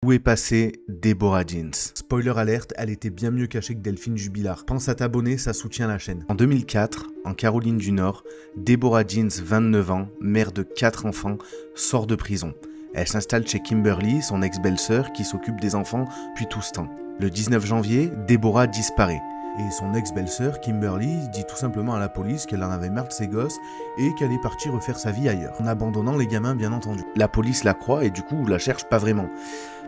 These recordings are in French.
Où est passée Deborah Jeans? Spoiler alerte, elle était bien mieux cachée que Delphine Jubilard. Pense à t'abonner, ça soutient la chaîne. En 2004, en Caroline du Nord, Deborah Jeans, 29 ans, mère de 4 enfants, sort de prison. Elle s'installe chez Kimberly, son ex-belle-sœur, qui s'occupe des enfants depuis tout ce temps. Le 19 janvier, Deborah disparaît. Et son ex-belle-sœur, Kimberly, dit tout simplement à la police qu'elle en avait marre de ses gosses et qu'elle est partie refaire sa vie ailleurs, en abandonnant les gamins bien entendu. La police la croit et du coup la cherche pas vraiment.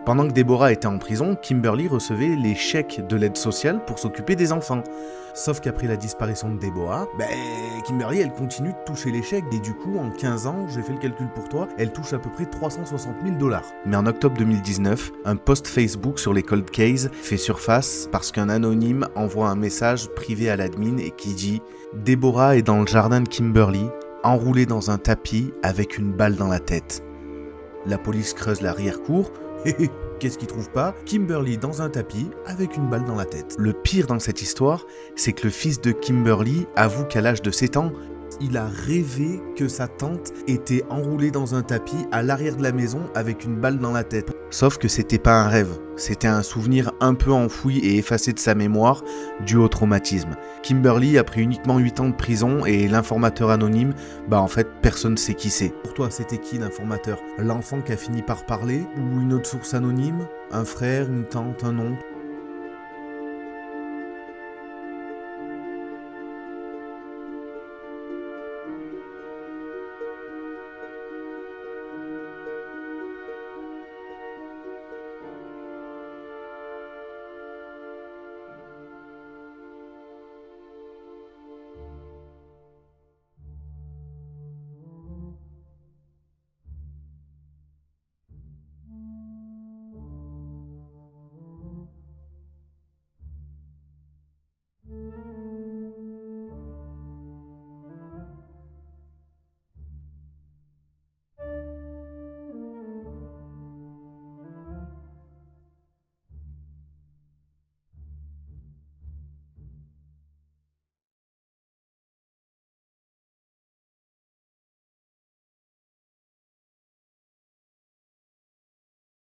Pendant que Deborah était en prison, Kimberly recevait les chèques de l'aide sociale pour s'occuper des enfants. Sauf qu'après la disparition de Deborah, Kimberly elle continue de toucher les chèques et du coup en 15 ans, j'ai fait le calcul pour toi, elle touche à peu près 360 000 $. Mais en octobre 2019, un post Facebook sur les cold cases fait surface parce qu'un anonyme envoie un message privé à l'admin et qui dit « Deborah est dans le jardin de Kimberly, enroulée dans un tapis avec une balle dans la tête. » La police creuse l'arrière-cour. Qu'est-ce qu'ils trouvent pas? Kimberly dans un tapis avec une balle dans la tête. Le pire dans cette histoire, c'est que le fils de Kimberly avoue qu'à l'âge de 7 ans, il a rêvé que sa tante était enroulée dans un tapis à l'arrière de la maison avec une balle dans la tête. Sauf que c'était pas un rêve, c'était un souvenir un peu enfoui et effacé de sa mémoire dû au traumatisme. Kimberly a pris uniquement 8 ans de prison et l'informateur anonyme, en fait personne sait qui c'est. Pour toi c'était qui l'informateur? L'enfant qui a fini par parler? Ou une autre source anonyme? Un frère, une tante, un oncle?